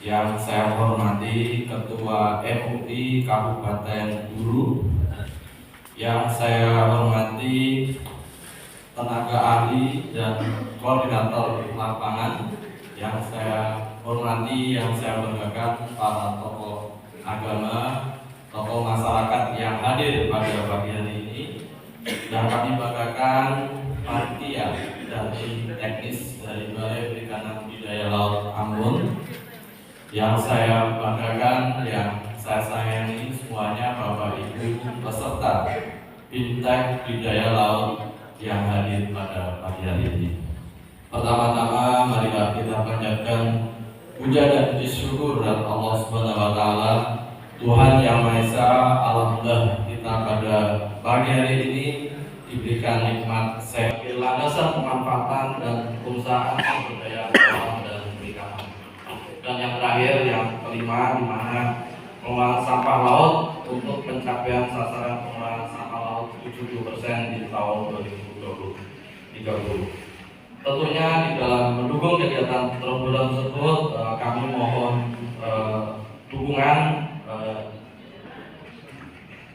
yang saya hormati Ketua MUI Kabupaten Buru, yang saya hormati tenaga ahli dan koordinator lapangan, yang saya hormati, yang saya banggakan para tokoh agama, tokoh masyarakat yang hadir pada pagi hari ini, dan kami banggakan panitia dari teknis dari Balai Perikanan Budidaya Laut Ambon, yang saya banggakan, yang saya sayangi semuanya, Bapak Ibu peserta Fintech Budidaya Laut yang hadir pada pagi hari ini. Pertama-tama marilah kita panjatkan puja dan puji syukur kepada Allah Subhanahu wa taala, Tuhan Yang Maha Esa. Alhamdulillah kita pada pagi hari ini diberikan nikmat sehat, landasan pemanfaatan dan pengusahaan sumber daya alam dan perikanan. Dan yang terakhir, yang kelima, di mana pengolahan sampah laut untuk pencapaian sasaran pengolahan sampah laut 70% di tahun 2030. Tentunya di dalam mendukung kegiatan program tersebut, kami mohon dukungan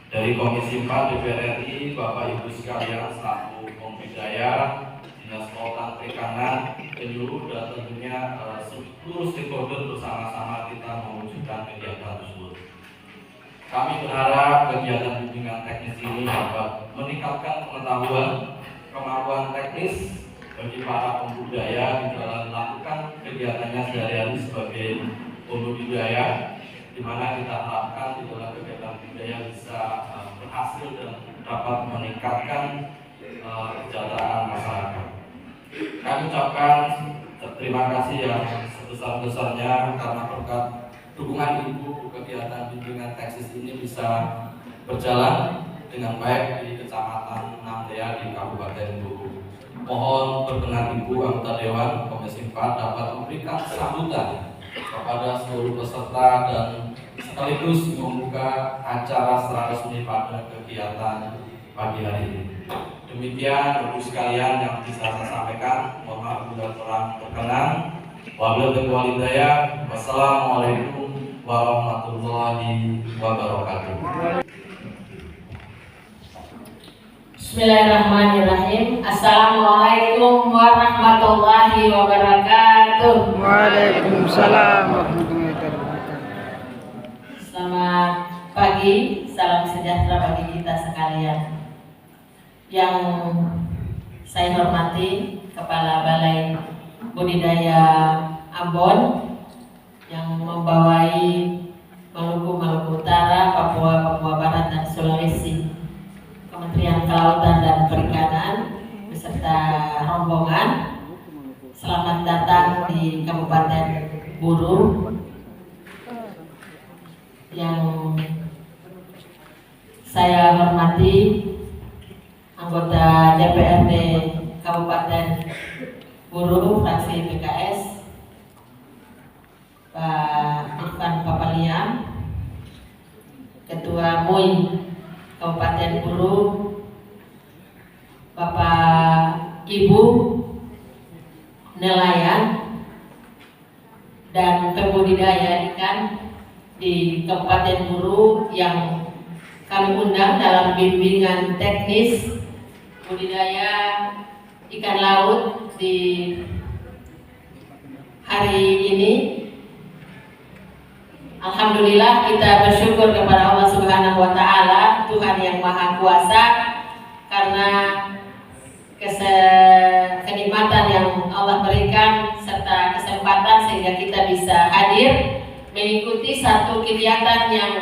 dari Komisi 4 DPR RI, Bapak Ibu sekalian selaku Pembudidaya, Dinas Kelautan Perikanan, Penjuru, dan tentunya seluruh stakeholder bersama-sama kita mewujudkan kegiatan tersebut. Kami berharap kegiatan bimbingan teknis ini dapat meningkatkan pengetahuan, kemampuan teknis bagi para pembudidaya di dalam melakukan kegiatannya sehari-hari sebagai pembudidaya, di mana kita harapkan di dalam kegiatan budidaya bisa berhasil dan dapat meningkatkan kesejahteraan masyarakat. Kami ucapkan terima kasih yang sebesar-besarnya karena berkat dukungan Ibu, kegiatan bimbingan teknis ini bisa berjalan dengan baik di Kecamatan Namdea di Kabupaten Buru. Mohon berkenan Ibu anggota Dewan Komisi 4 dapat memberikan sambutan kepada seluruh peserta dan sekaligus membuka acara secara resmi pada kegiatan pagi hari ini. Demikian Ibu sekalian yang bisa saya sampaikan. Mohon maaf bila kurang berkenan. Wabillahi taufiq wal hidayah. Wassalamualaikum warahmatullahi wabarakatuh. Bismillahirrahmanirrahim. Assalamualaikum warahmatullahi wabarakatuh. Waalaikumsalam warahmatullahi wabarakatuh. Selamat pagi, salam sejahtera bagi kita sekalian. Yang saya hormati Kepala Balai Budidaya Ambon yang membawai Maluku Utara, Papua Barat, dan Sulawesi, Kementerian Kelautan dan Perikanan beserta rombongan. Selamat datang di Kabupaten Buru. Yang saya hormati anggota DPRD Kabupaten Buru fraksi PKS, Pak Irfan Papaliam, Ketua MUI Kabupaten Buru, Bapak Ibu nelayan dan pembudidaya ikan di Kabupaten Buru yang kami undang dalam bimbingan teknis budidaya ikan laut di hari ini. Alhamdulillah kita bersyukur kepada Allah Subhanahu wa taala, Tuhan yang Maha Kuasa, karena kenikmatan yang Allah berikan serta kesempatan sehingga kita bisa hadir mengikuti satu kegiatan yang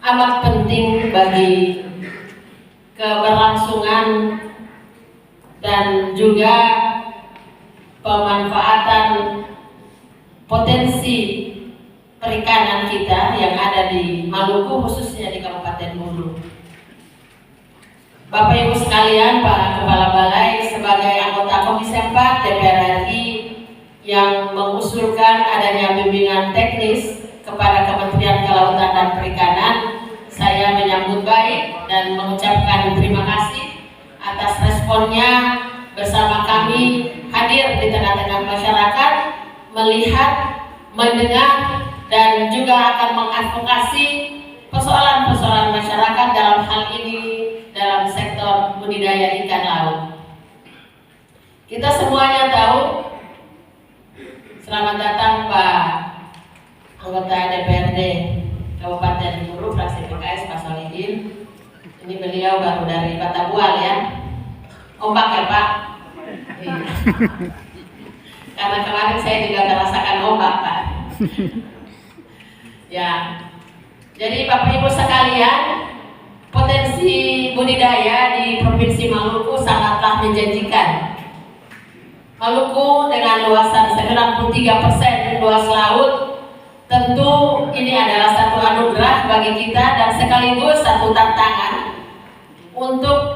amat penting bagi keberlangsungan dan juga pemanfaatan potensi perikanan kita yang ada di Maluku, khususnya di Kabupaten Buru. Bapak Ibu sekalian, Pak Kepala Balai sebagai anggota Komisi 4 DPR RI yang mengusulkan adanya bimbingan teknis kepada Kementerian Kelautan dan Perikanan, saya menyambut baik dan mengucapkan terima kasih atas responnya bersama kami hadir di tengah-tengah masyarakat melihat mendengar dan juga akan mengadvokasi persoalan-persoalan masyarakat dalam hal ini dalam sektor budidaya ikan laut. Kita semuanya tahu, selamat datang Pak anggota DPRD Kabupaten Buru fraksi PKS Pak Solidin. Ini beliau baru dari Patabual ya. Ombak ya Pak? Iya. Karena kemarin saya juga merasakan ombak Pak. Ya. Jadi Bapak Ibu sekalian, potensi budidaya di Provinsi Maluku sangatlah menjanjikan. Maluku dengan luasan 93% luas laut, tentu ini adalah satu anugerah bagi kita dan sekaligus satu tantangan untuk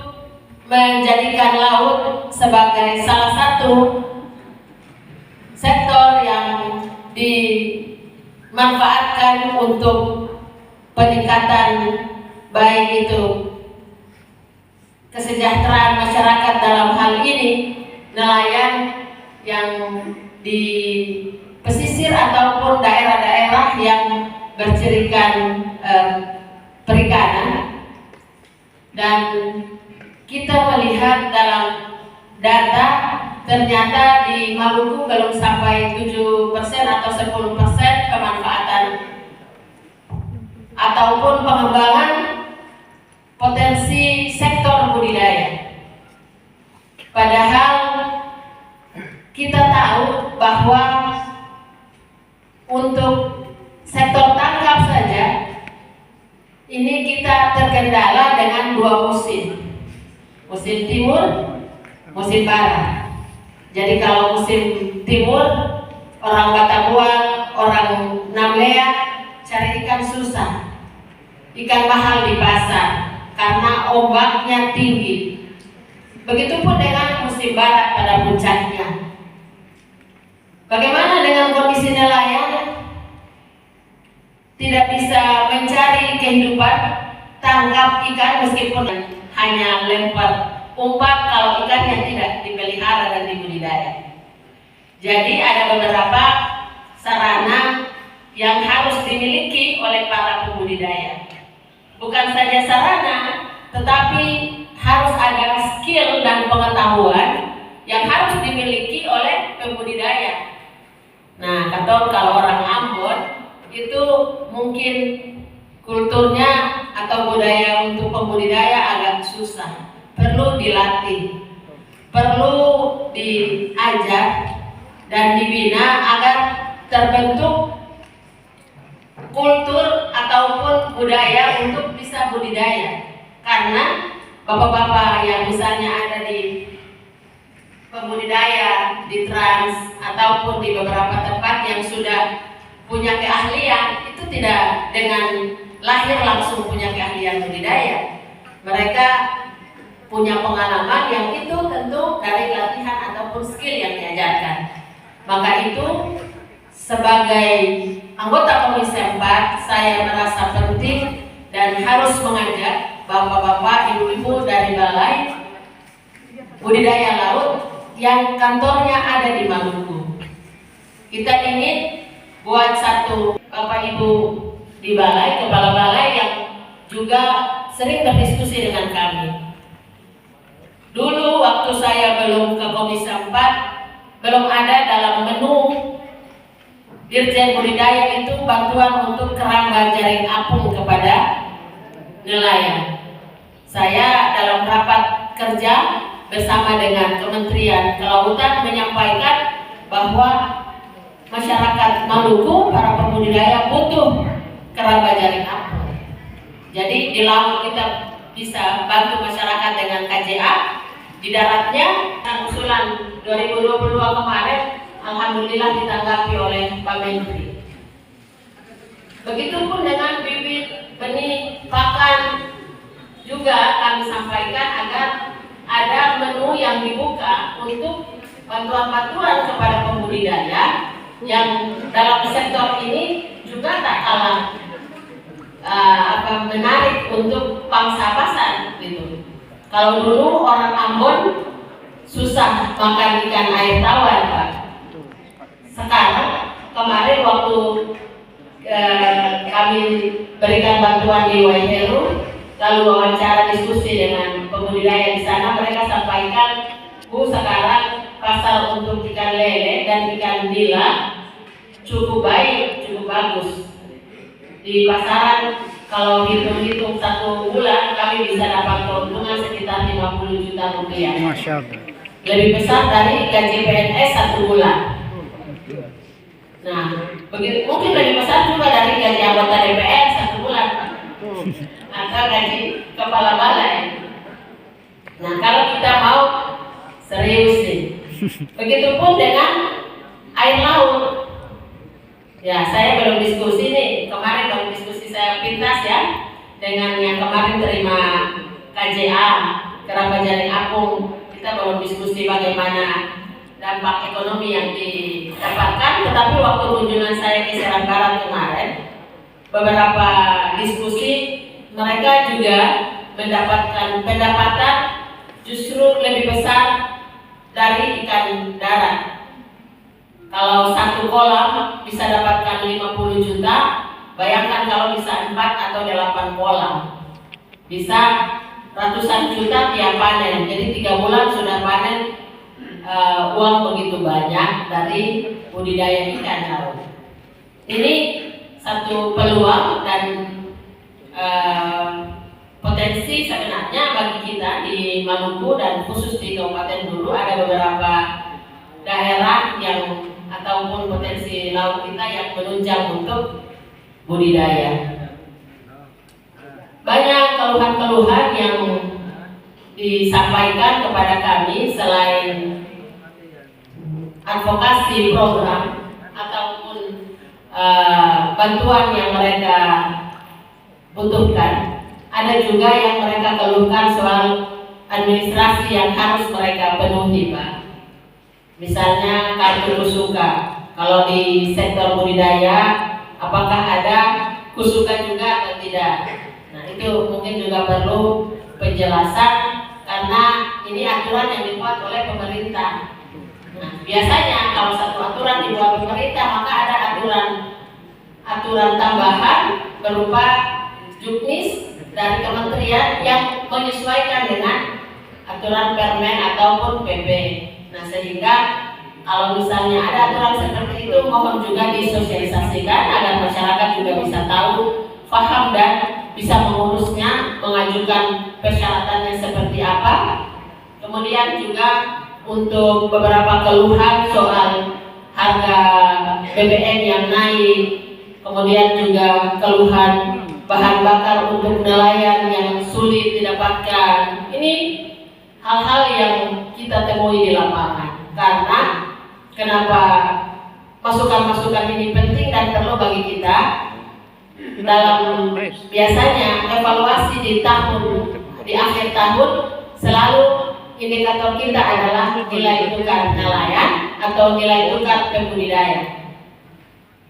menjadikan laut sebagai salah satu sektor yang dimanfaatkan untuk peningkatan baik itu kesejahteraan masyarakat dalam hal ini nelayan yang di pesisir ataupun daerah-daerah yang bercirikan perikanan. Dan kita melihat dalam data ternyata di Maluku belum sampai 7% atau 10% pemanfaatan ataupun pengembangan potensi sektor budidaya. Padahal kita tahu bahwa untuk sektor tangkap saja ini kita terkendala dengan 2 musim. Musim timur, musim barat. Jadi kalau musim timur, orang Batabual, orang Namlea cari ikan susah. Ikan mahal di pasar karena ombaknya tinggi. Begitupun dengan musim barat pada puncaknya. Bagaimana dengan kondisi nelayan? Tidak bisa mencari kehidupan, tangkap ikan meskipun hanya lempar umpan kalau ikannya tidak dipelihara dan dibudidaya. Jadi ada beberapa sarana yang harus dimiliki oleh para pembudidaya. Bukan saja sarana, tetapi harus ada skill dan pengetahuan yang harus dimiliki oleh pembudidaya. Nah, kalau orang Ambon itu mungkin kulturnya atau budaya untuk pembudidaya agak susah, perlu dilatih, perlu diajar dan dibina agar terbentuk kultur ataupun budaya untuk bisa budidaya. Karena bapak-bapak yang misalnya ada di pembudidaya di Trans ataupun di beberapa tempat yang sudah punya keahlian, itu tidak dengan lahir langsung punya keahlian budidaya. Mereka punya pengalaman yang itu tentu dari latihan ataupun skill yang diajarkan. Maka itu sebagai anggota Komisi 4 saya merasa penting dan harus mengajak bapak-bapak, ibu-ibu dari Balai Budidaya Laut yang kantornya ada di Maluku. Kita ingin buat satu bapak ibu di balai, kepala balai yang juga sering berdiskusi dengan kami. Dulu waktu saya belum ke Komisi 4, belum ada dalam menu Dirjen Budidaya itu bantuan untuk keramba jaring apung kepada nelayan. Saya dalam rapat kerja bersama dengan Kementerian Kelautan menyampaikan bahwa masyarakat Maluku, para pembudidaya butuh keramba jaring apung. Jadi di laut kita bisa bantu masyarakat dengan KJA, di daratnya usulan 2022 kemarin alhamdulillah ditanggapi oleh Pak Menteri. Begitupun dengan bibit benih pakan juga kami sampaikan agar ada menu yang dibuka untuk bantuan-bantuan kepada pembudidaya yang dalam sektor ini juga tak kalah menarik untuk pangsa pasar gitu. Kalau dulu orang Ambon susah makan ikan air tawar, Pak. Sekarang kemarin waktu kami berikan bantuan di Waiheru, lalu wawancara diskusi dengan pembudidaya di sana, mereka sampaikan, Bu, sekarang pasar untuk ikan lele dan ikan nila cukup baik, cukup bagus. Di pasaran kalau hitung-hitung 1 bulan kami bisa dapat keuntungan sekitar 50 juta rupiah. Masya Allah. Lebih besar dari gaji PNS 1 bulan. Nah, begitu mungkin lebih besar juga dari gaji anggota DPR 1 bulan, Pak. Atau gaji kepala balai. Nah, kalau kita mau serius nih, begitupun dengan air laut. Ya, saya belum diskusi nih, kemarin baru diskusi saya pintas ya, dengan yang kemarin terima KJA, Keramba Jaring Apung. Kita belum diskusi bagaimana dampak ekonomi yang didapatkan, tetapi waktu kunjungan saya ke Serang Barat kemarin, beberapa diskusi mereka juga mendapatkan pendapatan justru lebih besar dari ikan darat. Kalau 1 kolam bisa dapatkan 50 juta, bayangkan kalau bisa 4 atau 8 kolam, bisa ratusan juta tiap panen. Jadi 3 bulan sudah panen uang begitu banyak dari budidaya ikan laut. Ini satu peluang dan potensi sebenarnya bagi kita di Maluku dan khusus di Kabupaten Hulu. Ada beberapa daerah yang ataupun potensi laut kita yang menunjang untuk budidaya. Banyak keluhan-keluhan yang disampaikan kepada kami selain advokasi program ataupun bantuan yang mereka butuhkan. Ada juga yang mereka keluhkan soal administrasi yang harus mereka penuhi, Pak. Misalnya kartu kusuka. Kalau di sektor budidaya, apakah ada kusuka juga atau tidak? Nah, itu mungkin juga perlu penjelasan karena ini aturan yang dibuat oleh pemerintah. Nah, biasanya kalau satu aturan dibuat pemerintah, maka ada aturan tambahan berupa juknis dari kementerian yang menyesuaikan dengan aturan Permen ataupun PP. Nah, sehingga kalau misalnya ada aturan seperti itu, mohon juga disosialisasikan agar masyarakat juga bisa tahu, paham dan bisa mengurusnya, mengajukan persyaratannya seperti apa. Kemudian juga untuk beberapa keluhan soal harga BBM yang naik, kemudian juga keluhan bahan bakar untuk nelayan yang sulit didapatkan. Ini hal-hal yang kita temui di lapangan. Karena kenapa masukan-masukan ini penting dan perlu bagi kita dalam biasanya evaluasi di akhir tahun, selalu indikator kita adalah nilai tukar nelayan atau nilai tukar pembudidaya.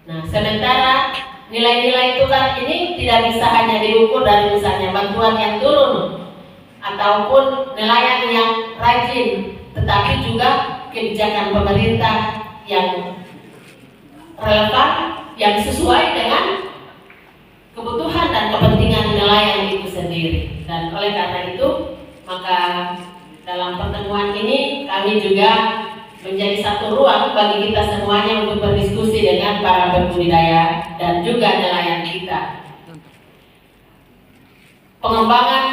Nah, sementara nilai-nilai tukar ini tidak bisa hanya diukur dari misalnya bantuan yang turun ataupun nelayan yang rajin, tetapi juga kebijakan pemerintah yang relevan, yang sesuai dengan kebutuhan dan kepentingan nelayan itu sendiri. Dan oleh karena itu, maka dalam pertemuan ini kami juga menjadi satu ruang bagi kita semuanya untuk berdiskusi dengan para pembudidaya dan juga nelayan kita. Pengembangan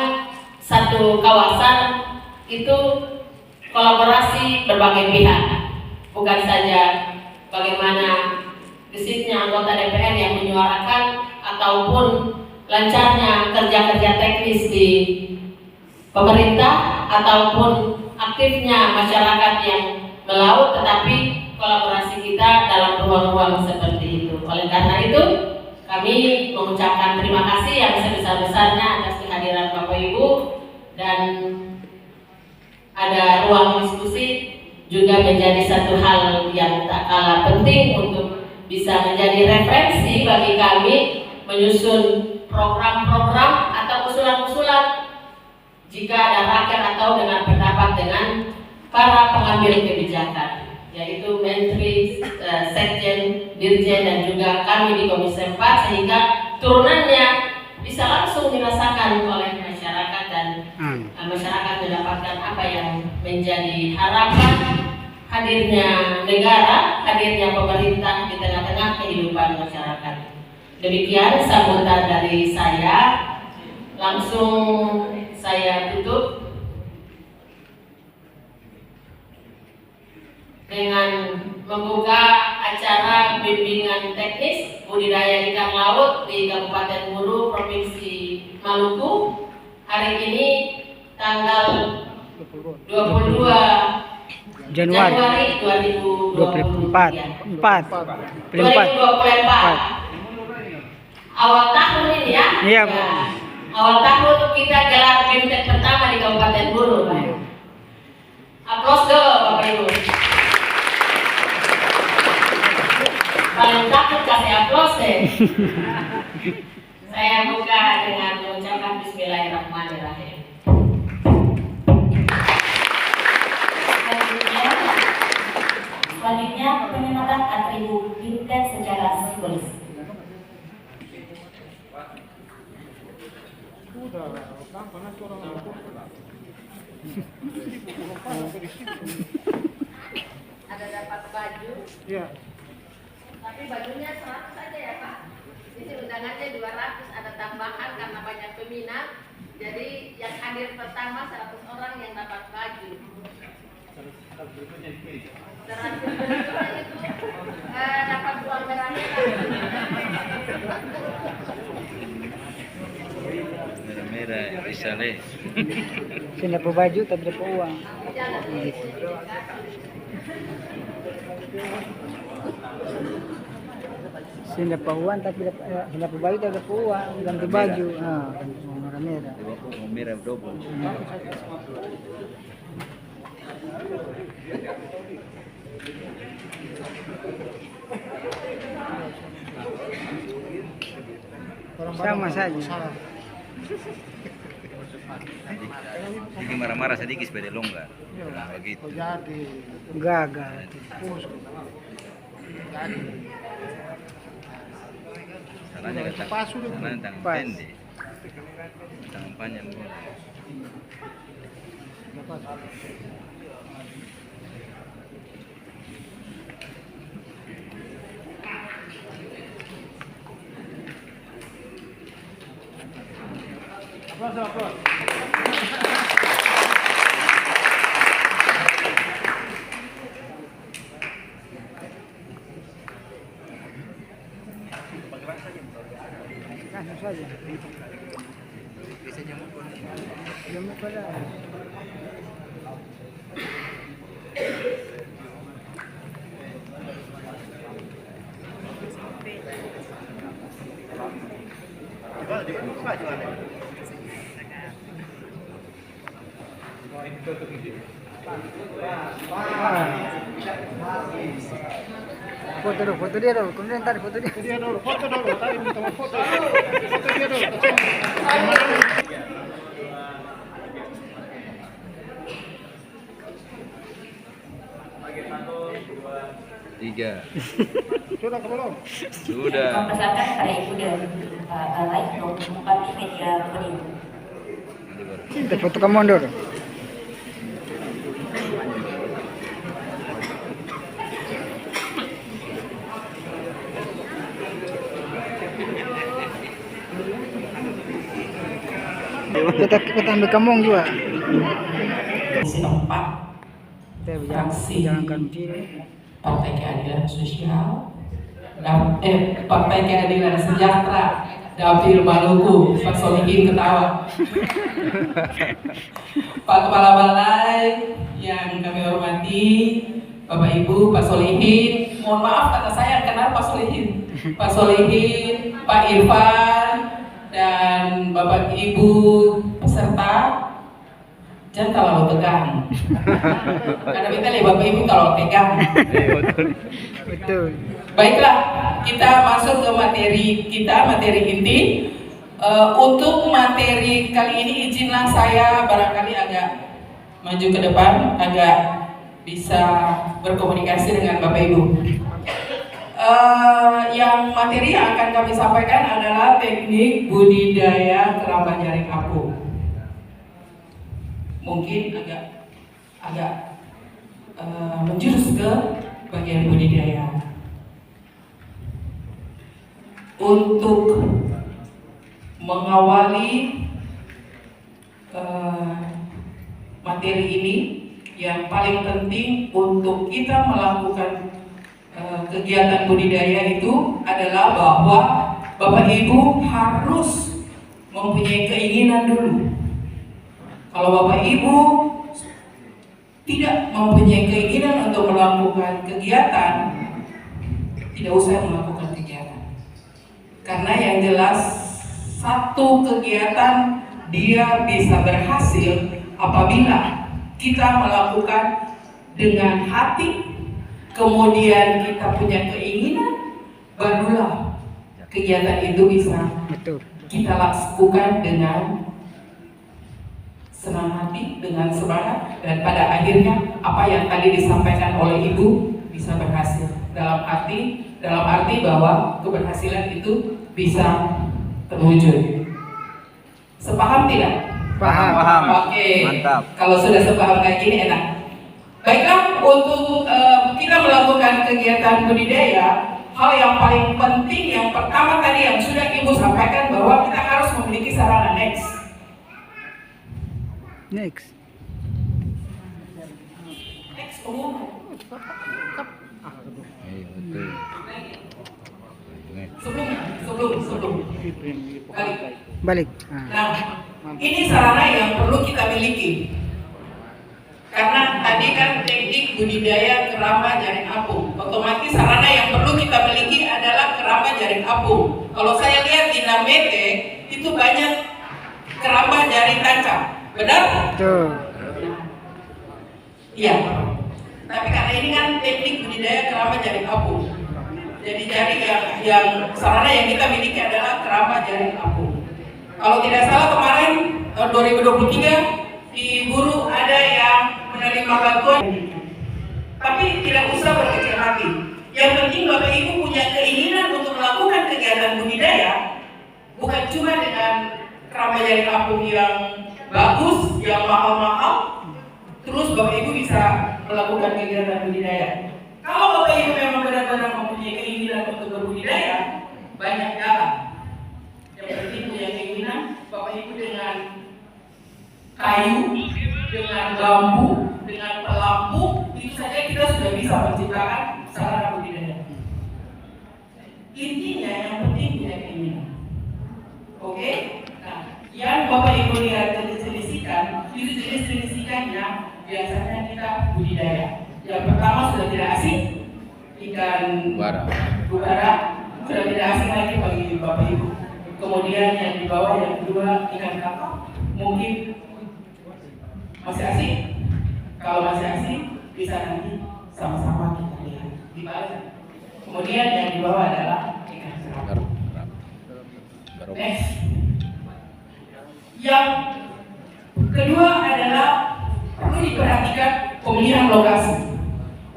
satu kawasan itu kolaborasi berbagai pihak, bukan saja bagaimana gesitnya anggota DPR yang menyuarakan ataupun lancarnya kerja-kerja teknis di pemerintah ataupun aktifnya masyarakat yang melaut, tetapi kolaborasi kita dalam ruang-ruang seperti itu. Oleh karena itu, kami mengucapkan terima kasih yang sebesar-besarnya atas kehadiran Bapak Ibu, dan ada ruang diskusi juga menjadi satu hal yang tak kalah penting untuk bisa menjadi referensi bagi kami menyusun program-program atau usulan-usulan jika ada raker atau dengan pendapat dengan para pengambil kebijakan, yaitu Menteri, Sekjen, Dirjen dan juga kami di Komisi 4 sehingga turunannya bisa langsung dirasakan oleh masyarakat dan masyarakat mendapatkan apa yang menjadi harapan hadirnya negara, hadirnya pemerintah di tengah-tengah kehidupan masyarakat. Demikian sambutan dari saya. Langsung saya tutup dengan membuka acara bimbingan teknis budidaya ikan laut di Kabupaten Buru, Provinsi Maluku. Hari ini tanggal 22 Januari 2024. Awal tahun ini ya? Iya, Bu. Awal tahun kita gelar BIMTEK pertama di Kabupaten Buru, Pak. Aplaus dulu, Bapak Ibu. Paling takut kasih aplaus deh. Saya buka dengan mengucapkan Bismillahirrahmanirrahim. Selanjutnya penyematan atribut BIMTEK secara simbolis. Ada dapat baju. Iya. Tapi bajunya 100 saja ya Pak. Ini undangannya 200, ada tambahan karena banyak peminat. Jadi yang hadir pertama 100 orang yang dapat baju. 100 itu dapat uang merah-merah. Merah bisa leh. Saya dapat baju tapi dapat uang. Saya dapat uang tapi dapat baju tapi dapat uang, ganti baju. Merah-merah. Merah double. Sama saja. Jadi marah-marah sedikit supaya dia longgar. Nah, begitu. Gagal. Salahnya tangan Pas. pendek. Tangan panjang boleh. Langsung saja. Jemput pada. Foto dia dulu, kemudian tarik foto dia. Foto dulu, tadi minta foto. Foto dia dulu. Tiga. Sudah ke belum? Sudah. Mempersatukan para ibu dan Pak Balai untuk menempati meja podium. Kita foto kamu dulu. Kita ambil kamung juga. Komisi 4 Kita Fraksi jalankan sini. Partai Keadilan Sosial Partai Keadilan Sejahtera Dapil Maluku. Pak Solihin ketawa. Pak Kepala Balai yang kami hormati, Bapak Ibu, Pak Solihin, mohon maaf kata saya kenal Pak Solihin, Pak Solihin, Pak Irfan, dan Bapak Ibu peserta. Jangan kalau tegang, karena kita lihat Bapak Ibu kalau tegang. Betul. Baiklah, kita masuk ke materi kita, materi inti. Untuk materi kali ini izinlah saya barangkali agak maju ke depan, agak bisa berkomunikasi dengan Bapak Ibu. Yang materi yang akan kami sampaikan adalah teknik budidaya keramba jaring apung. Mungkin agak menjurus ke bagian budidaya. Untuk mengawali materi ini, yang paling penting untuk kita melakukan kegiatan budidaya itu adalah bahwa Bapak Ibu harus mempunyai keinginan dulu. Kalau Bapak Ibu tidak mempunyai keinginan untuk melakukan kegiatan, tidak usah melakukan kegiatan. Karena yang jelas satu kegiatan dia bisa berhasil apabila kita melakukan dengan hati, kemudian kita punya keinginan, barulah kegiatan itu bisa kita lakukan dengan senang hati, dengan semangat, dan pada akhirnya apa yang tadi disampaikan oleh Ibu bisa berhasil. Dalam arti bahwa keberhasilan itu bisa terwujud. Sepaham tidak? Paham. Oke. Mantap. Kalau sudah sepaham kayak gini enak. Baiklah, untuk kita melakukan kegiatan budidaya, hal yang paling penting yang pertama tadi yang sudah Ibu sampaikan bahwa kita harus memiliki sarana next. Next umum. Sebelum. Balik. Nah, ini sarana yang perlu kita miliki. Karena tadi kan teknik budidaya keramba jaring apung, otomatis sarana yang perlu kita miliki adalah keramba jaring apung. Kalau saya lihat di Namete itu banyak keramba jaring tancap, benar? Betul. Iya. Tapi karena ini kan teknik budidaya keramba jaring apung, jadi jaring yang sarana yang kita miliki adalah keramba jaring apung. Kalau tidak salah kemarin tahun 2023 di Buru ada yang menerima bantuan, tapi tidak usah berkecil hati. Yang penting Bapak Ibu punya keinginan untuk melakukan kegiatan budidaya, bukan cuma dengan keramba jaring apung yang bagus, yang mahal-mahal, terus Bapak Ibu bisa melakukan kegiatan budidaya. Kalau Bapak Ibu memang benar-benar mempunyai keinginan untuk berbudidaya, banyak jalan. Yang penting punya keinginan, Bapak Ibu dengan kayu, dengan bambu, dengan pelampung, itu saja kita sudah bisa menciptakan sarana budidaya. Intinya yang penting punya keinginan. Oke? Nah, yang Bapak Ibu lihat jenis-jenis ikan, itu jenis-jenis ikannya biasanya kita budidaya. Yang pertama sudah tidak asing, ikan gubara sudah tidak asing lagi bagi Bapak Ibu. Kemudian yang di bawah yang kedua ikan kakap, mungkin masih asing. Kalau masih asing bisa nanti sama-sama kita lihat di bawah. Kemudian yang di bawah adalah ikan serap. Next. Yang kedua adalah perlu diperhatikan pemilihan lokasi.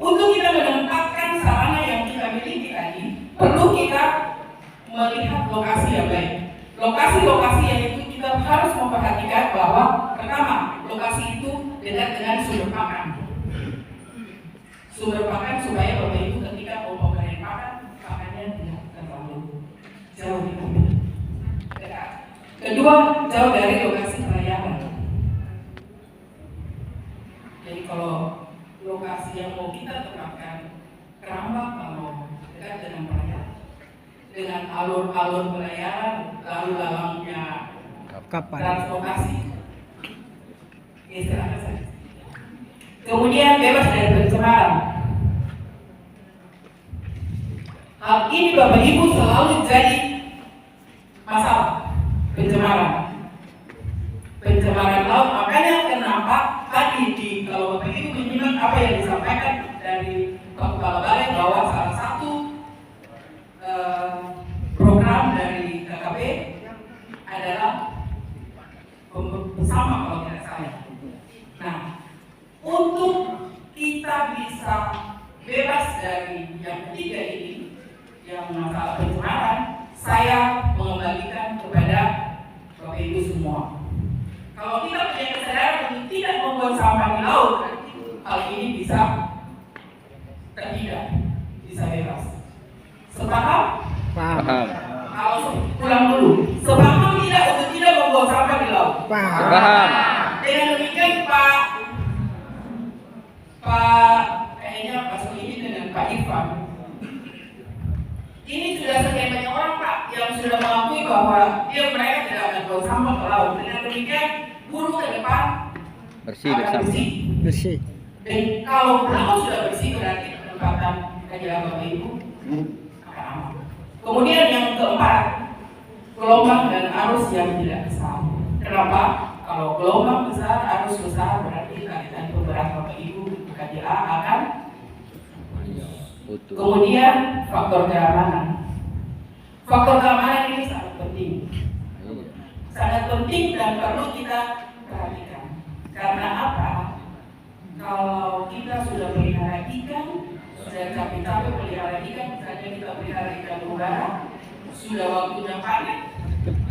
Untuk kita menempatkan sarana yang kita miliki tadi, perlu kita melihat lokasi yang baik. Lokasi-lokasi yang itu kita harus memperhatikan bahwa pertama, lokasi itu dekat dengan sumber pakan. Sumber pakan supaya Bapak Ibu ketika mau pemberian pakan, pakannya tidak terlalu jauh dekat. Kedua, jauh dari lokasi pelayaran. Jadi kalau lokasi yang mau kita tetapkan keramba kalau dekat dengan pelayaran, dengan alur-alur pelayaran, lalu lalangnya transportasi, istirahat saja. Kemudian bebas dari pencemaran. Hal ini Bapak Ibu selalu jadi masalah pencemaran. Pencemaran laut, makanya kenapa tadi kalau Bapak Ibu menyimak apa yang disampaikan dari Pak Kepala Balai bahwa salah satu program dari KKP adalah bersama kalau tidak salah. Nah, untuk kita bisa bebas dari yang ketiga ini, semua. Kalau kita punya kesadaran untuk tidak membuang sampah di laut, hal ini bisa terhindar, bisa bebas. Sepaham? Paham. Kalau pulang dulu, sepaham tidak untuk tidak membuang sampah di laut? Paham. Paham. Dengan demikian kayaknya Pak Solihin dengan Pak Irfan, ini sudah sekian banyak orang Pak yang sudah mengakui bahwa mereka tidak akan buang sampah ke laut. Dengan demikian guru ke depan Bersih akan bersama. bersih. Bersih. Dan kalau laut sudah bersih berarti penempatan kajian Bapak Ibu akan aman. Kemudian yang keempat, gelombang dan arus yang tidak besar. Kenapa? Kalau gelombang besar, arus besar berarti kaitan pemberat Bapak Ibu KJA akan. Betul. Kemudian faktor keamanan. Faktor keamanan ini sangat penting. Sangat penting dan perlu kita perhatikan. Karena apa? Kalau kita sudah pelihara ikan, sudah capek-capek pelihara ikan, misalnya kita pelihara ikan udara, sudah waktunya panen,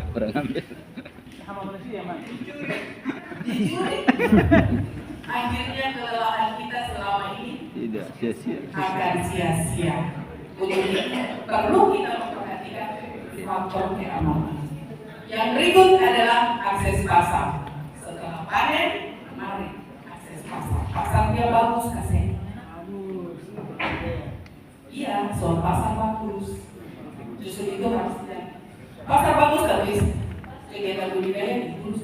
Kurang ambil. dicuri. Akhirnya kelelahan kita selama ini Tidak sia-sia. akan sia-sia. Untuk itu perlu kita memperhatikan faktor keamanan. Yang berikut adalah akses pasar. Setelah panen, mari akses pasar. Pasarnya bagus kasih. Iya, soal pasar bagus. Justru itu harusnya. Pasar bagus tapi kegiatan budidaya diurus.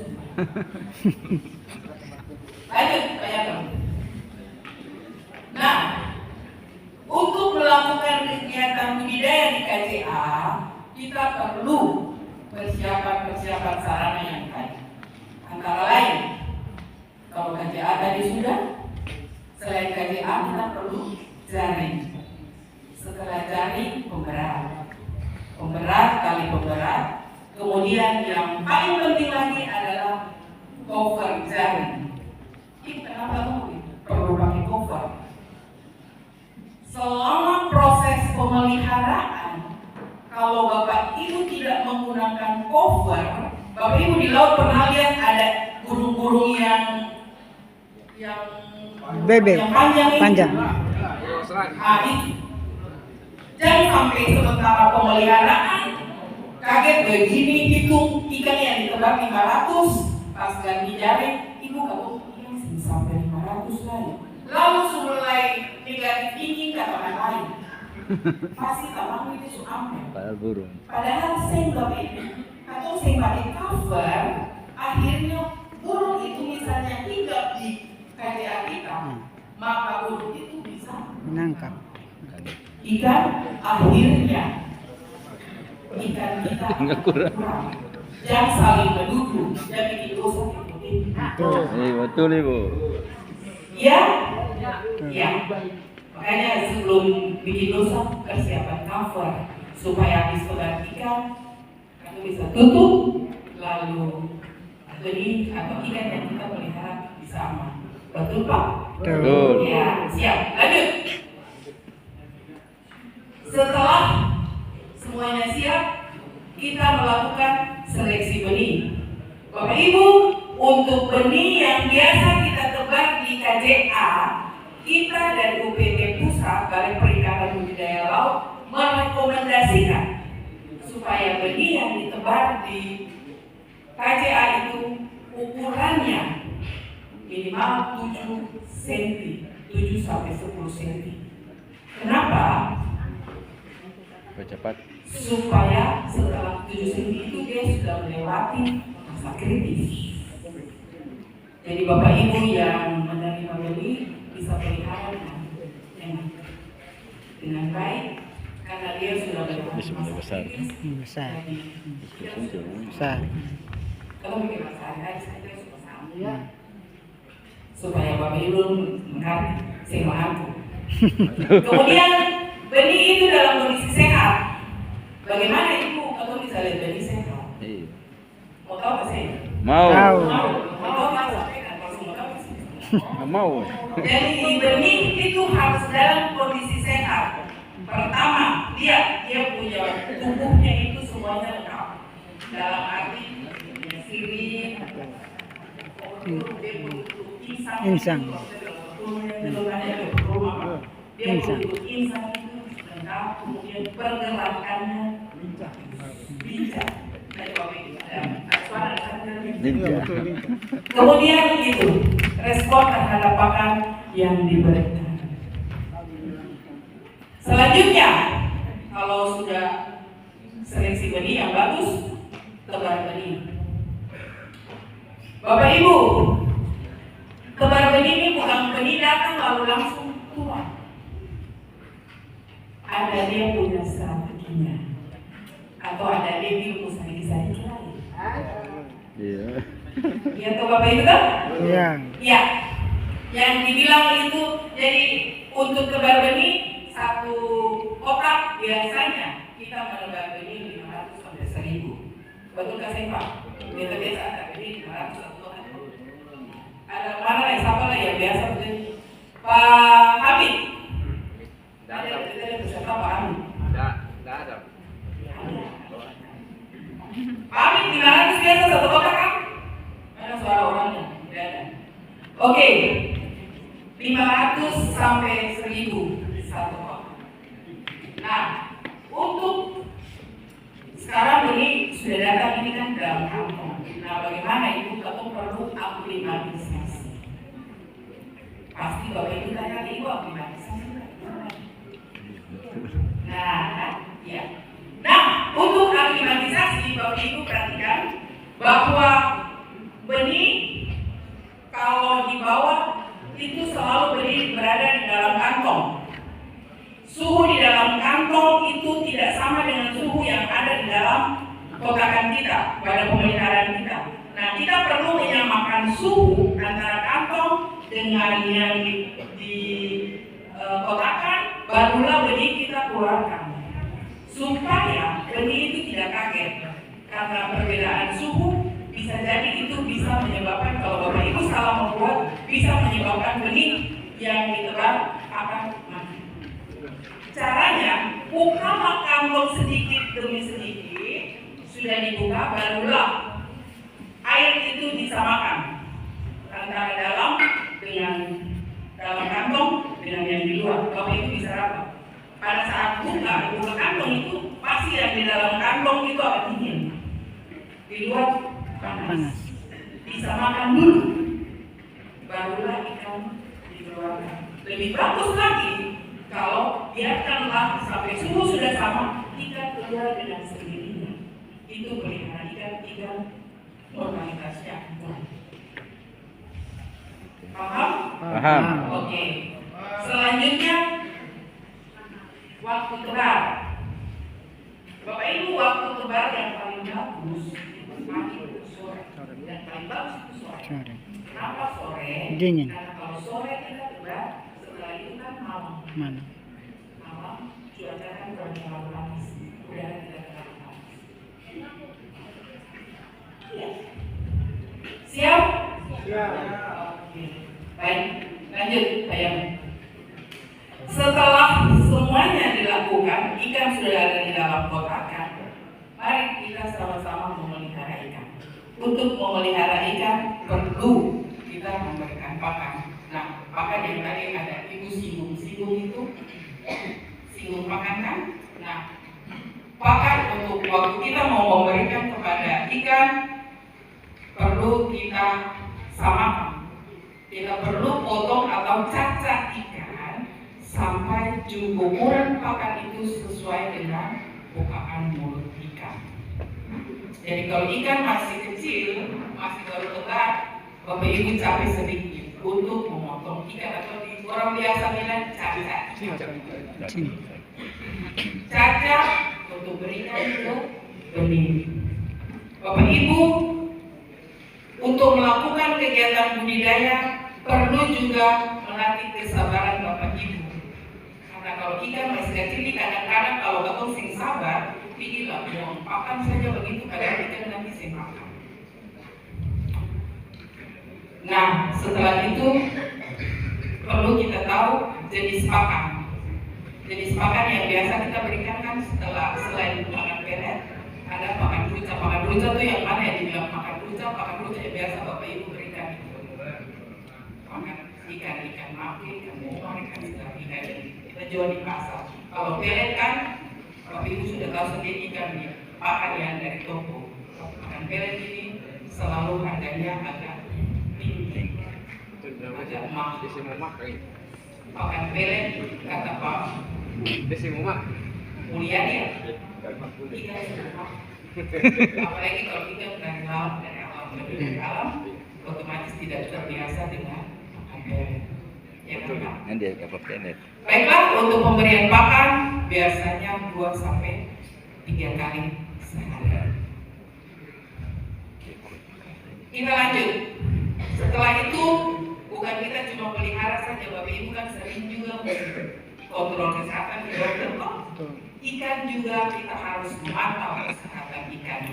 Lanjut, bayangkan. Nah, untuk melakukan kegiatan budidaya di KJA, kita perlu persiapan sarana yang baik. Antara lain, kalau KJA tadi sudah, selain KJA kita perlu jaring. Setelah jaring, pemberat kali pemberat. Kemudian yang paling penting lagi adalah cover jaring. Ini kenapa perlu pakai cover? Selama proses pemeliharaan, kalau Bapak Ibu tidak menggunakan cover, Bapak Ibu di laut pernah lihat ada burung-burung yang Bebek. yang panjang ini? Panjang. Nah, itu. Jangan sampai sementara pemeliharaan kaget begini hitung ikan yang ditebak 500, pas ganti jaring, ibu kamu ini masih sampai 500 lagi. Lalu mulai negatif tinggi kata orang lain. Pasti tahu itu suamnya. Padahal burung. Padahal seng Bapak Ibu atau seng pakai cover, akhirnya burung itu misalnya hinggap di KJA kita, maka burung itu bisa Menangkap. ikan akhirnya ikan kita Enggak kurang. jangan saling mendukung dan bikin dosa itu. Betul Ibu. Ya, ya. Makanya sebelum bikin dosa persiapan cover supaya habis pegang ikan kamu bisa tutup lalu benih atau ikan yang kita pelihara bisa aman. Betul Pak? Betul. Ya, siap. Lanjut. Setelah semuanya siap, kita melakukan seleksi benih. Bapak Ibu, untuk benih yang biasa kita tebar di KJA, kita dari UPT Pusat, Balai Perikanan Budidaya Laut, merekomendasikan supaya benih yang ditebar di KJA itu ukurannya minimal 7 cm, 7 sampai 10 cm. Kenapa? Cepat. Supaya setelah 7 cm itu dia sudah melewati masa kritis. Jadi Bapak Ibu yang menerima benih bisa pelihara dengan baik karena dia sudah melewati masa besar. kritis. Besar. Jadi, Besar. kalau bikin masalah saya sudah sama. Supaya Bapak Ibu mengerti semangatku. Kemudian benih itu dalam kondisi sehat. Bagaimana Ibu atau bisa lihat benih sehat? Iya. Mau tahu nggak sih? Mau. Tahu. Mau tahu nggak sampaikan kalau mau tahu sih. Nggak mau. Jadi benih itu harus dalam kondisi sehat. Pertama, dia punya tubuhnya itu semuanya lengkap. Dalam arti punya sirih, Insang. Dia Insang. begitu insang itu lengkap, kemudian pergerakannya bijak. Kemudian begitu respon terhadap pakan yang diberikan. Selanjutnya, kalau sudah seleksi benih yang bagus, tebar benih. Bapak Ibu, tebar benih ini bukan benih datang lalu langsung tua. Ada dia punya strateginya, atau ada dia ilmu sehari-hari. Iya. Iya tuh Bapak Ibu kan? Iya. Iya. Yang dibilang itu jadi untuk tebar benih satu kotak biasanya kita menebar benih 500 sampai 1000. Betul nggak sih Pak? Biasa ada benih 500 satu kotak. Ada mana nih? Siapa lah yang biasa betul? Pak Hamid. Ada kita beserta Pak Hamid. Nggak ada. Pak Hamid 500 biasa satu kotak kan? Mana suara orangnya? Tidak ada. Oke. 500 sampai 1000 satu kotak. Nah, untuk sekarang ini sudah datang ini kan dalam kantong. Nah, bagaimana Ibu Ketum perlu aklimatisasi? Pasti Bapak Ibu tanya, Ibu aklimatisasi bagaimana? Nah, ya. Nah, untuk aklimatisasi Bapak Ibu perhatikan bahwa benih kalau dibawa itu selalu benih berada di dalam kantong. Suhu di dalam kantong itu tidak sama dengan suhu yang ada di dalam kotakan kita pada pemeliharaan kita. Nah, kita perlu menyamakan suhu antara kantong dengan yang di kotakan, barulah benih kita keluarkan. Supaya benih itu tidak kaget karena perbedaan suhu bisa jadi itu bisa menyebabkan kalau Bapak Ibu salah membuat bisa menyebabkan benih yang ditebar akan mati. Caranya, buka kantong sedikit demi sedikit, sudah dibuka, barulah air itu disamakan antara dalam dengan dalam kantong dengan yang di luar. Bapak Ibu bisa raba. Pada saat buka kantong itu, pasti yang di dalam kantong itu akan dingin, di luar panas. Disamakan dulu, barulah ikan dikeluarkan. Lebih bagus lagi kalau biarkanlah sampai suhu sudah sama, ikan keluar dengan sendirinya. Itu pelihara ikan normalitasnya. Paham? Paham. Oke. Selanjutnya, waktu tebar. Bapak Ibu, waktu tebar yang paling bagus itu pagi sore. Dan paling bagus itu sore. Kenapa sore? Dingin. Karena kalau sore kita tebar, setelah itu kan malam. Mana? Malam cuaca kan kurang terlalu panas, udara tidak terlalu panas. Iya. Siap? Siap. Oke. Baik, lanjut bayang. Setelah semuanya dilakukan, ikan sudah ada di dalam kotakan. Mari kita sama-sama memelihara ikan. Untuk memelihara ikan perlu kita memberikan pakan. Nah, pakan yang tadi ada Ibu singgung itu singgung pakan kan? Nah, pakan untuk waktu kita mau memberikan kepada ikan perlu kita samakan. Kita perlu potong atau cacah ikan sampai ukuran pakan itu sesuai dengan bukaan mulut ikan. Jadi kalau ikan masih kecil, masih baru tegar, Bapak Ibu capek sedikit untuk memotong ikan atau orang biasa bilang cacah. Cacah untuk berikan ke benih. Bapak Ibu untuk melakukan kegiatan budidaya perlu juga melatih kesabaran Bapak Ibu. Karena kalau ikan masih kecil, kadang-kadang kalau ketemu sing sabar, pilihlah mau pakan saja begitu, kadang ikan nanti sing makan. Nah, setelah itu perlu kita tahu jenis pakan. Jenis pakan yang biasa kita berikan kan selain pakan pelet, ada pakan ruca. Pakan ruca itu yang mana yang dibilang pakan ruca? pucat, pakan pucat ya biasa Bapak Ibu berikan itu. Pakan ikan maki, ikan mawar, ikan segala ikan yang kita jual di pasar. Kalau pelet kan, Bapak Ibu sudah tahu sendiri ikan pakan yang dari toko. Pakan pelet ini selalu harganya agak tinggi, agak mahal. Pakan pelet kata Pak Mulyadi ya, ikan semua. Apalagi kalau ikan dari laut, dari alam, otomatis tidak terbiasa dengan makan pelet. Ya kan Pak? Nanti apa planet? Baiklah, untuk pemberian pakan biasanya 2 sampai 3 kali sehari. Kita lanjut. Setelah itu bukan kita cuma pelihara saja, Bapak Ibu kan sering juga kontrol kesehatan di dokter kok. Ikan juga kita harus memantau kesehatan ikan.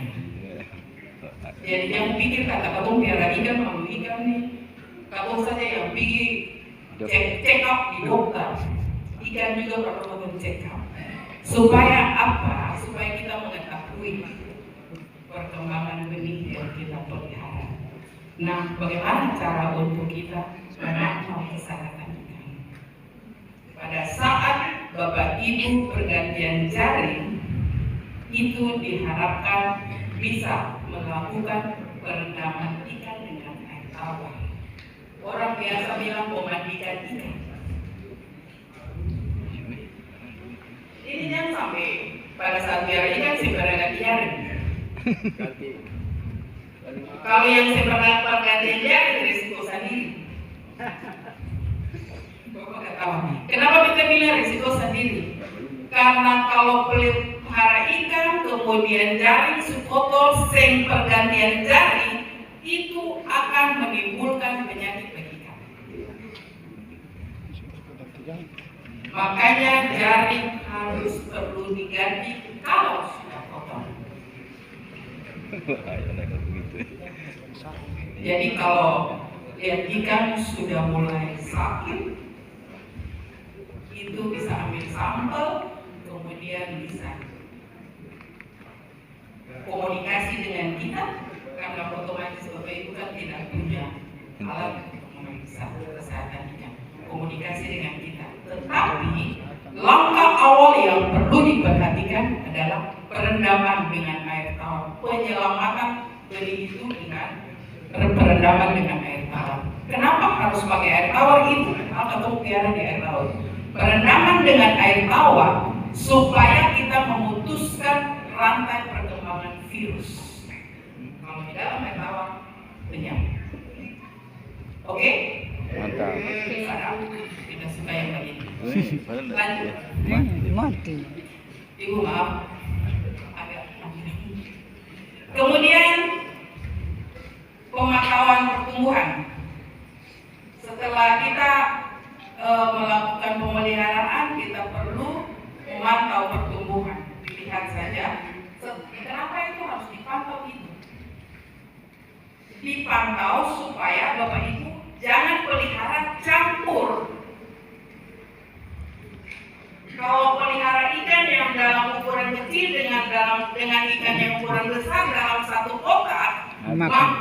Jadi yang pikir kata kamu piara ikan malu ikan nih, kamu saja yang pergi check up di dokter. Ikan juga perlu check up. Supaya apa? Supaya kita mengetahui perkembangan benih yang kita pelihara. Nah, bagaimana cara untuk kita memantau kesehatan ikan? Pada saat Bapak Ibu pergantian jaring, itu diharapkan bisa melakukan perendaman ikan dengan air tawar. Orang biasa bilang memandikan ikan. Ini jangan sampai pada saat biara ikan sebenarnya ganti jaring. Kalau yang sebenarnya pergantian jaring risiko sendiri. Kenapa kita bilang risiko sendiri? Karena kalau pelihara ikan kemudian jaring kotor seng pergantian jaring itu akan menimbulkan penyakit bagi ikan. Makanya jaring harus perlu diganti kalau sudah kotor. Jadi kalau lihat ikan sudah mulai sakit, itu bisa ambil sampel, kemudian bisa komunikasi dengan kita, karena otomatis Bapak Ibu kan tidak punya alat untuk memeriksa kesehatan ikan, komunikasi dengan kita. Tetapi langkah awal yang perlu diperhatikan adalah perendaman dengan air tawar, penyelamatan benih itu dengan perendaman dengan air tawar. Kenapa harus pakai air tawar itu? Atau piara di air tawar? Perendaman dengan air tawar supaya kita memutuskan rantai perkembangan virus. Kalau di dalam air tawar penyakit. Oke? Mantap. Tidak suka yang begini. Lanjut. Mati. Ibu maaf. Agak. Kemudian pemantauan pertumbuhan. Setelah kita melakukan pemeliharaan, kita perlu memantau pertumbuhan. Lihat saja, kenapa itu harus dipantau itu? Dipantau supaya Bapak Ibu jangan pelihara campur. Kalau pelihara ikan yang dalam ukuran kecil dengan ikan yang ukuran besar dalam satu kotak, maka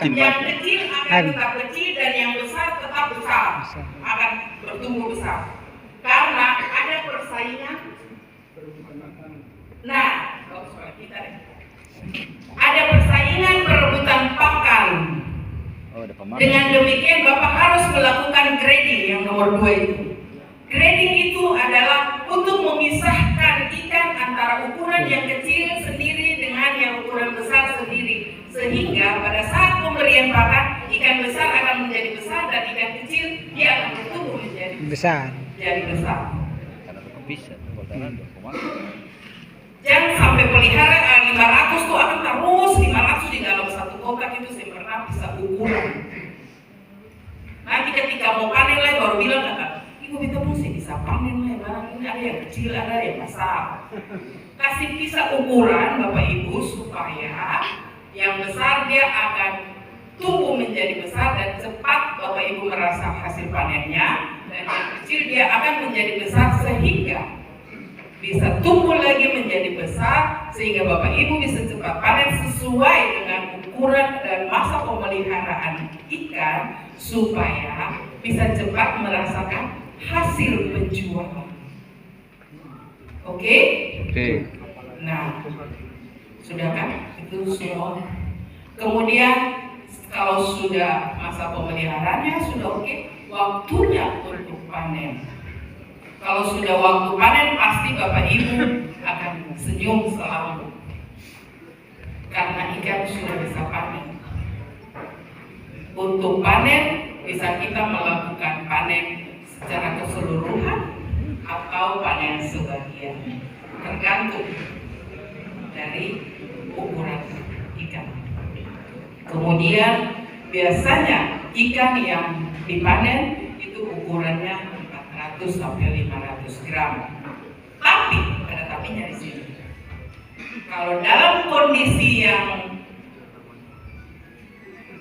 yang kecil akan tetap kecil dan yang besar tetap besar, akan bertumbuh besar. Karena ada persaingan. Nah, ada persaingan perebutan pakan. Dengan demikian Bapak harus melakukan grading yang nomor 2 itu. Grading itu adalah untuk memisahkan ikan antara ukuran yang kecil sendiri dengan yang ukuran besar sendiri. Sehingga pada saat pemberian pakan, ikan besar akan menjadi besar dan ikan kecil dia akan bertumbuh menjadi Besar. Jadi besar. Karena itu bisa, Jangan sampai pelihara 500 tuh akan terus 500 di dalam satu kotak itu sebenarnya bisa ukuran. Nanti ketika mau panen lagi baru bilang kata, Ibu kita mesti bisa panen lah barang ini, ada yang kecil ada yang besar. Kasih pisah ukuran Bapak Ibu supaya yang besar dia akan tumbuh menjadi besar dan cepat Bapak Ibu merasa hasil panennya, dan yang kecil dia akan menjadi besar sehingga bisa tumbuh lagi menjadi besar sehingga Bapak Ibu bisa cepat panen sesuai dengan ukuran dan masa pemeliharaan ikan supaya bisa cepat merasakan hasil penjualan. Oke? Nah, sudah kan? Itu semua. Kemudian kalau sudah masa pemeliharaannya sudah oke, waktunya untuk panen. Kalau sudah waktu panen pasti Bapak Ibu akan senyum selalu karena ikan sudah bisa panen. Untuk panen bisa kita melakukan panen secara keseluruhan atau panen sebagian, tergantung dari ukuran ikan. Kemudian biasanya ikan yang dipanen itu ukurannya 400 sampai 500 gram. Tapi ada tapinya di sini. Kalau dalam kondisi yang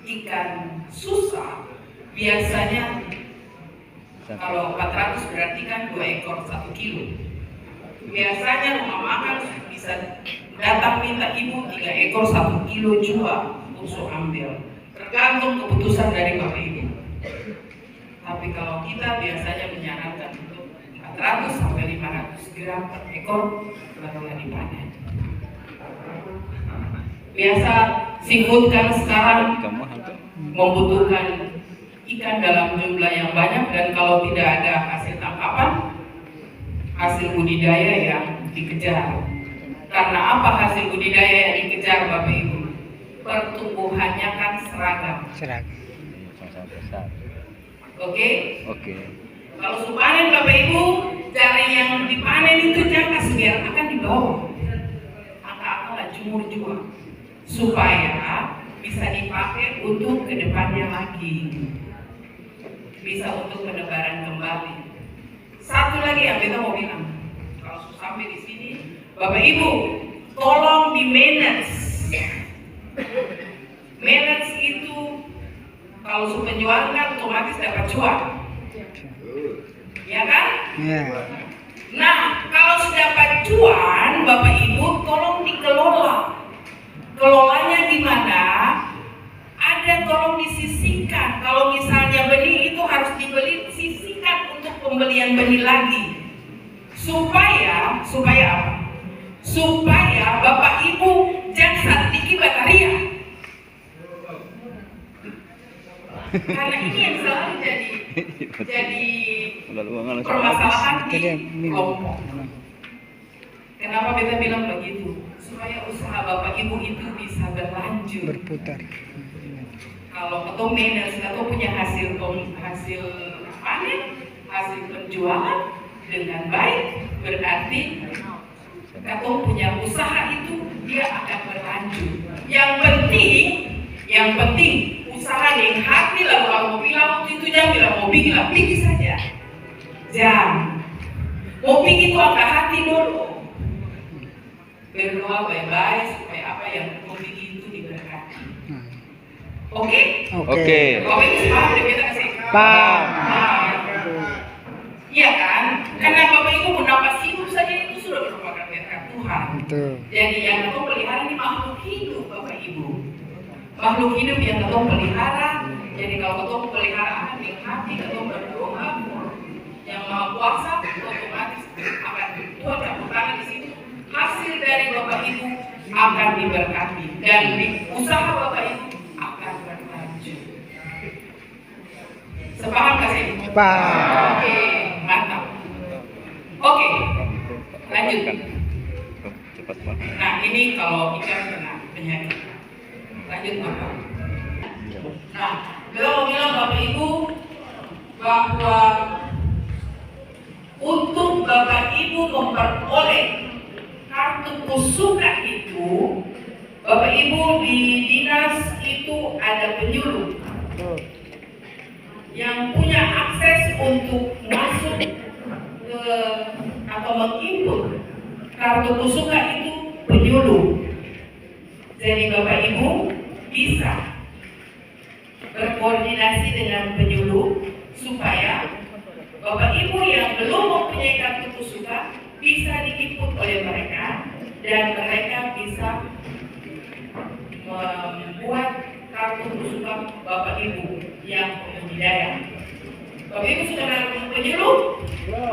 ikan susah, biasanya kalau 400 berarti kan 2 ekor 1 kilo. Biasanya rumah makan bisa datang minta ibu 3 ekor 1 kilo juga untuk ambil. Tergantung keputusan dari Bapak Ibu. Tapi kalau kita biasanya menyarankan untuk 400 sampai 500 gram per ekor barulah dipanen. Biasa seafood kan sekarang membutuhkan ikan dalam jumlah yang banyak, dan kalau tidak ada hasil tangkapan, hasil budidaya yang dikejar. Karena apa hasil budidaya yang dikejar Bapak Ibu? Pertumbuhannya kan seragam. Oke? Kalau panen Bapak Ibu, cari yang dipanen itu jangan biar akan dibawa. Angka-angka jumur juga. Supaya bisa dipakai untuk kedepannya lagi. Bisa untuk penebaran kembali. Satu lagi yang kita mau bilang. Kalau sampai di sini, Bapak Ibu, tolong di manage. Manage itu kalau penjualan kan otomatis dapat cuan, ya kan? Nah, kalau sudah dapat cuan, Bapak Ibu tolong dikelola. Kelolanya gimana? Ada tolong disisihkan. Kalau misalnya benih itu harus dibeli, sisihkan untuk pembelian benih lagi. Supaya apa? Supaya Bapak Ibu jangan sedikit bataria. Karena ini yang selalu jadi permasalahan di kelompok. Kenapa beta bilang begitu? Supaya usaha Bapak Ibu itu bisa berlanjut. Berputar. Kalau ketemu manage atau punya hasil panen, hasil penjualan dengan baik, berarti atau punya usaha itu dia akan berlanjut. Yang penting usaha yang hati lah. Kalau mau bilang waktu itu jangan bilang mau pergi saja. Jangan. Mau pergi itu angkat hati dulu. Berdoa baik-baik supaya apa yang mau pergi itu diberkati. Oke? Bapak Ibu paham deh kita kasih. Paham. Iya kan? Karena Bapak Ibu mendapat hidup saja itu sudah merupakan berkat Tuhan. Betul. Jadi yang ketong pelihara ini makhluk hidup Bapak Ibu. Makhluk hidup yang ketong pelihara. Jadi kalau ketong pelihara akan dengan hati, ketong berdoa, yang Maha Kuasa otomatis akan Tuhan campur tangan di situ. Hasil dari Bapak Ibu akan diberkati dan di usaha Bapak Ibu akan berlanjut. Sepaham kasih? Paham. Oke, mantap. Oke, lanjut. Nah ini kalau ikan kena penyakit. Lanjut Bapak. Nah, kita mau bilang Bapak Ibu bahwa untuk Bapak Ibu memperoleh kartu kusuka itu, Bapak Ibu di dinas itu ada penyuluh yang punya akses untuk masuk ke atau menginput kartu kusuka itu penyuluh. Jadi Bapak Ibu bisa berkoordinasi dengan penyuluh supaya Bapak Ibu yang belum mempunyai kartu kusuka bisa diinput oleh mereka dan mereka bisa membuat kartu kesukaan Bapak Ibu yang pembudidaya. Bapak Ibu sudah kenal penyuluh?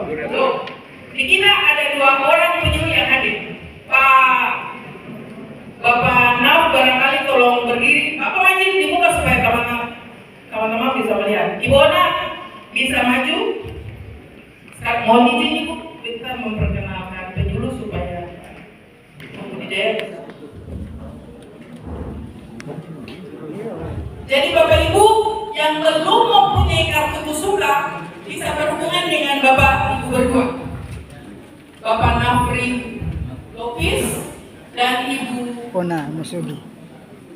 Belum. Di kita ada 2 orang penyuluh yang hadir. Bapak Naf barangkali tolong berdiri. Bapak maju di muka supaya teman-teman bisa melihat. Ibu Ona bisa maju. Sekarang mohon izin Ibu, kita memperkenalkan penyuluh supaya pembudidaya bisa. Jadi Bapak Ibu yang belum mempunyai kartu kusuka bisa berhubungan dengan Bapak Ibu berdua, Bapak Nafri Lopis dan Ibu Ona Masugi.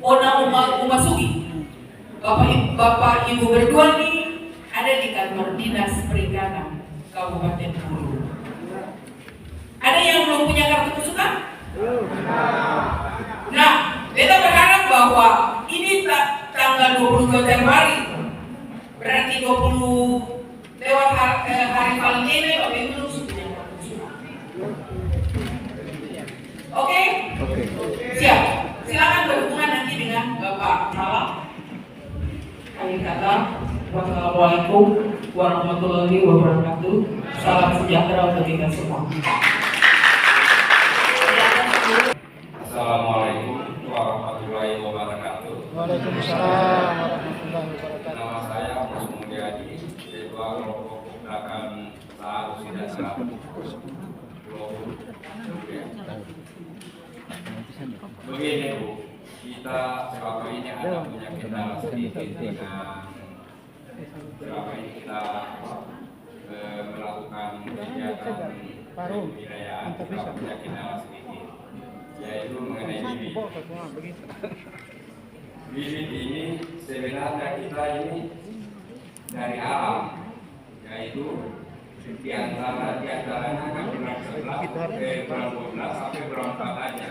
Umasugi. Bapak Ibu berdua nih ada di kantor Dinas Perikanan Kabupaten Bulu. Ada yang belum punya kartu kusuka? Nah, kita berharap bahwa ini tanggal 22 Januari, berarti 20 lewat hari Valentine, Bapak Ibu harus punya kartu kusuka. Oke? Siap. Silakan berhubungan nanti dengan Bapak Salam. Kami kata, wassalamualaikum warahmatullahi wabarakatuh. Salam sejahtera untuk kita semua. Assalamualaikum warahmatullahi wabarakatuh. Waalaikumsalam warahmatullahi wabarakatuh. Nama saya Mas Mulyadi, Ketua Kelompok Gerakan Seharus Tidak Salah. Begini Bu, kita selama ini ada punya kendala sedikit dengan selama ini kita melakukan kegiatan kebudayaan, kita punya kendala sedikit, yaitu mengenai bibit. Bibit ini sebenarnya kita ini dari alam, yaitu di antaranya kan bulan 11 bulan 12 sampai bulan 4 aja.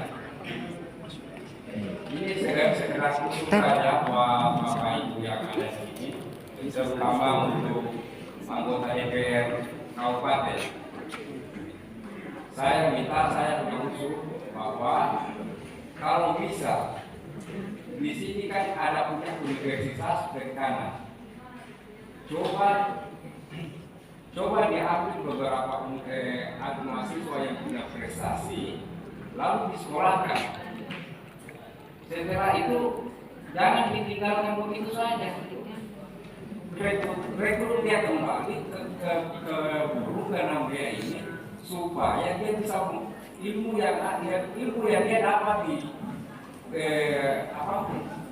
Ini sekedar khusus saja buat Bapak Ibu yang ada di sini, terutama untuk anggota DPR Kabupaten. Saya mengusul bahwa kalau bisa di sini kan ada punya universitas perikanan. Coba diambil beberapa mahasiswa yang punya prestasi, lalu disekolahkan. Setelah itu jangan ditinggalkan begitu saja. Rekrut dia kembali ke guru ke dia ini supaya dia bisa ilmu yang dia dapat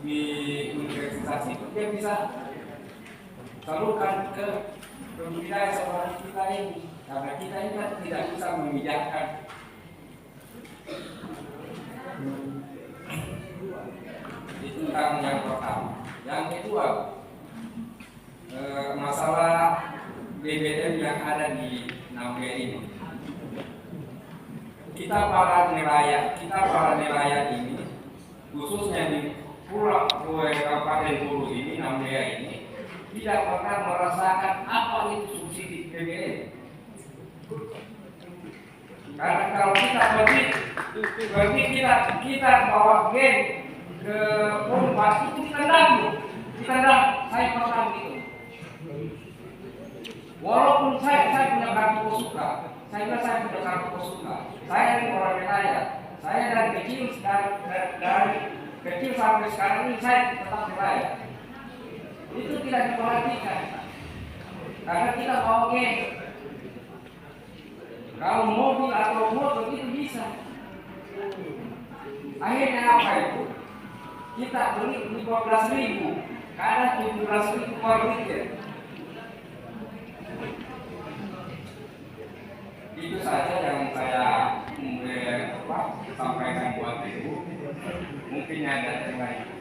di universitas itu dia bisa salurkan ke budidaya seperti kita ini, karena kita ini kan tidak bisa memijahkan. Itu tentang yang pertama. Yang kedua, masalah BBM yang ada di Nambe ini. Kita para nelayan ini, khususnya di Pulau Kabupaten Bulu ini, Nambe ini, tidak pernah merasakan apa itu subsidi BBM. Karena kalau kita berarti kita bawa gen ke pompa itu kita dang, saya pernah gitu. Walaupun saya punya kartu kosuka, saya punya kartu kosuka. Saya ini orang nelayan. Saya dari kecil sampai sekarang ini saya tetap nelayan. Itu tidak diperhatikan karena kita mau gen. Kalau mobil atau motor itu bisa. Akhirnya apa itu? Kita beli 15.000, karena 17.000 per liter. Itu saja yang saya sampaikan buat Ibu. Mungkin ada yang lain.